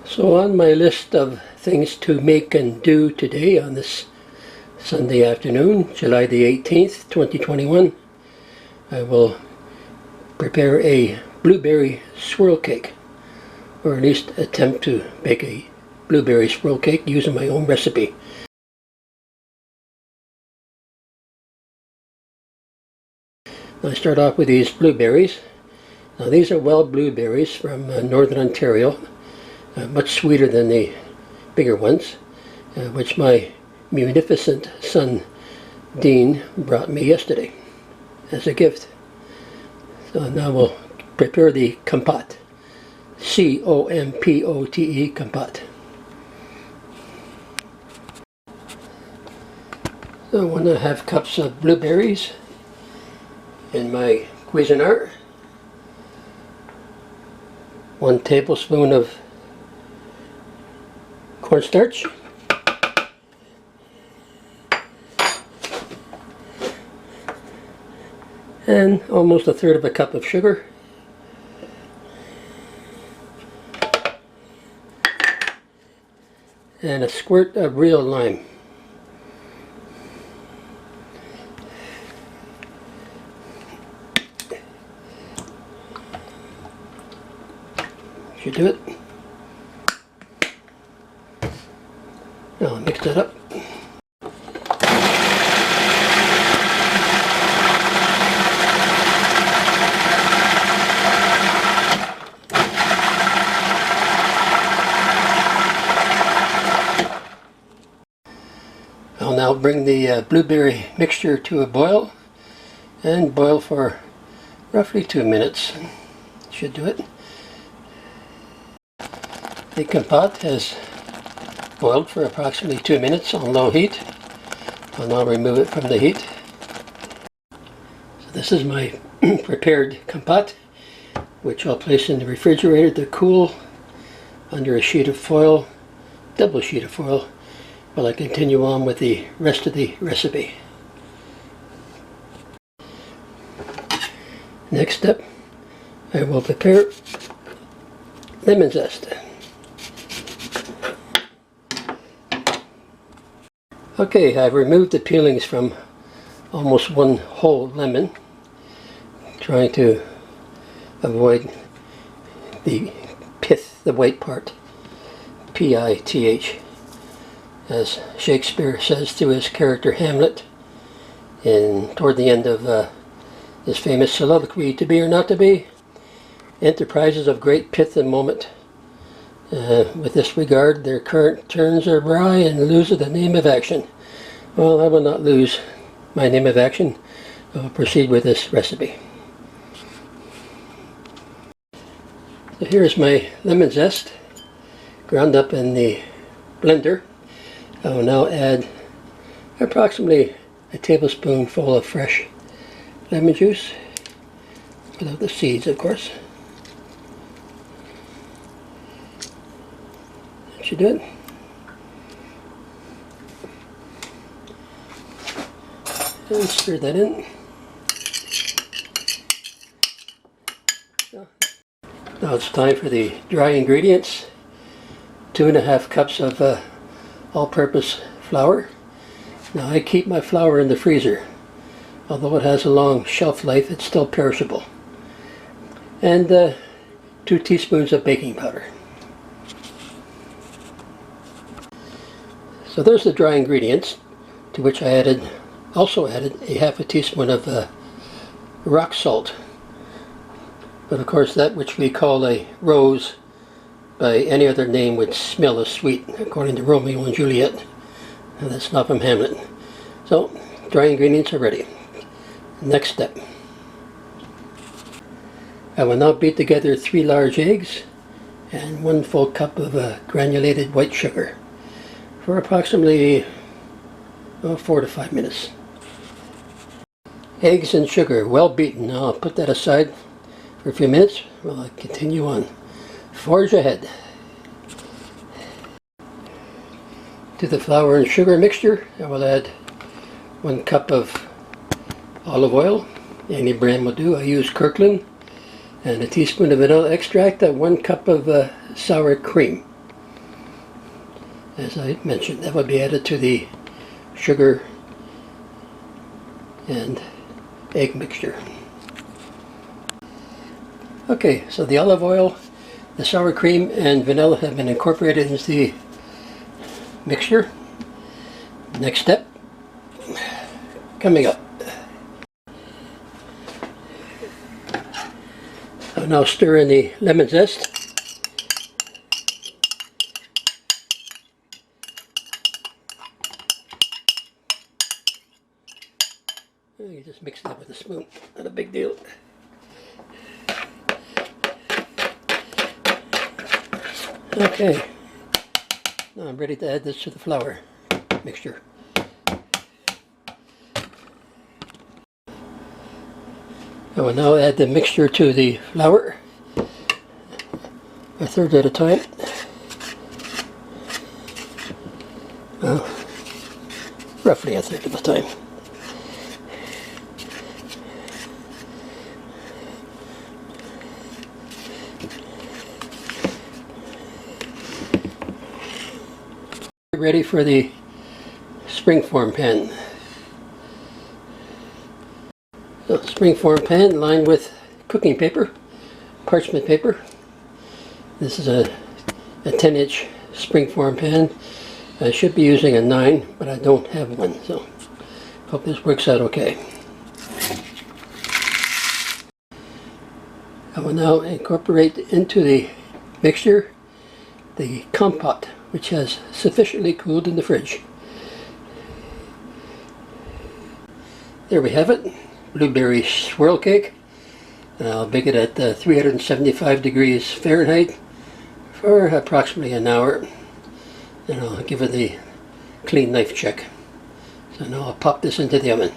So on my list of things to make and do today on this Sunday afternoon, July the 18th, 2021, I will prepare a blueberry swirl cake, or at least attempt to bake a blueberry swirl cake using my own recipe. I start off with these blueberries. Now these are wild blueberries from northern Ontario, much sweeter than the bigger ones, which my munificent son Dean brought me yesterday as a gift. So now we'll prepare the compote. C-O-M-P-O-T-E, compote. So 1.5 cups of blueberries in my Cuisinart. 1 tablespoon of cornstarch. And almost 1/3 cup of sugar. And a squirt of real lime. Should do it. Now I'll mix that up. I'll now bring the blueberry mixture to a boil and boil for roughly 2 minutes. Should do it. The compote has boiled for approximately 2 minutes on low heat. I'll now remove it from the heat. So this is my prepared compote, which I'll place in the refrigerator to cool under a sheet of foil, double sheet of foil, while I continue on with the rest of the recipe. Next step, I will prepare lemon zest. Okay, I've removed the peelings from almost 1 whole lemon, trying to avoid the pith, the white part, P-I-T-H, as Shakespeare says to his character Hamlet toward the end of his famous soliloquy, "To be or not to be, enterprises of great pith and moment. With this regard, their current turns are wry and lose the name of action." Well, I will not lose my name of action. I will proceed with this recipe. So here's my lemon zest, ground up in the blender. I will now add approximately a tablespoonful of fresh lemon juice, without the seeds, of course. That should do it. And stir that in. Now it's time for the dry ingredients. 2.5 cups of all-purpose flour. Now I keep my flour in the freezer. Although it has a long shelf life, it's still perishable. And 2 teaspoons of baking powder. So there's the dry ingredients, to which I also added a 1/2 teaspoon of rock salt. But of course that which we call a rose by any other name would smell as sweet, according to Romeo and Juliet. And that's not from Hamlet. So dry ingredients are ready. Next step. I will now beat together 3 large eggs and 1 full cup of granulated white sugar for approximately 4 to 5 minutes. Eggs and sugar well beaten. Now I'll put that aside for a few minutes while I continue on. Forge ahead. To the flour and sugar mixture, I will add 1 cup of olive oil. Any brand will do. I use Kirkland. And a teaspoon of vanilla extract, and 1 cup of sour cream. As I mentioned, that would be added to the sugar and egg mixture. Okay, so the olive oil, the sour cream, and vanilla have been incorporated into the mixture. Next step coming up. I'll now stir in the lemon zest. You just mix it up with a spoon, not a big deal. Okay, now I'm ready to add this to the flour mixture. I will now add the mixture to the flour, a third at a time. Well, roughly a third of the time. Ready for the springform pan. So, springform pan lined with cooking paper, parchment paper. This is a 10-inch springform pan. I should be using a 9, but I don't have one, so hope this works out okay. I will now incorporate into the mixture the compote, which has sufficiently cooled in the fridge. There we have it, blueberry swirl cake. I'll bake it at 375 degrees Fahrenheit for approximately an hour. And I'll give it the clean knife check. So now I'll pop this into the oven.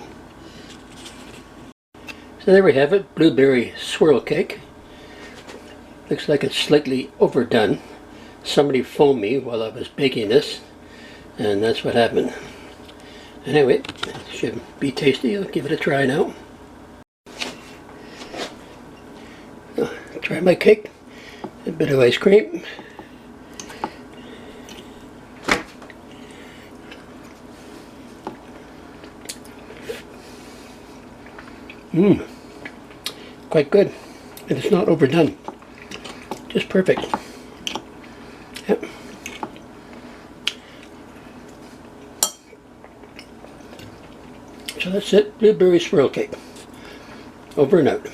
So there we have it, blueberry swirl cake. Looks like it's slightly overdone. Somebody phoned me while I was baking this, and that's what happened. Anyway, it should be tasty. I'll give it a try now. Try my cake, a bit of ice cream. Quite good, and it's not overdone. Just perfect. Yep. So that's it, blueberry swirl cake. Over and out.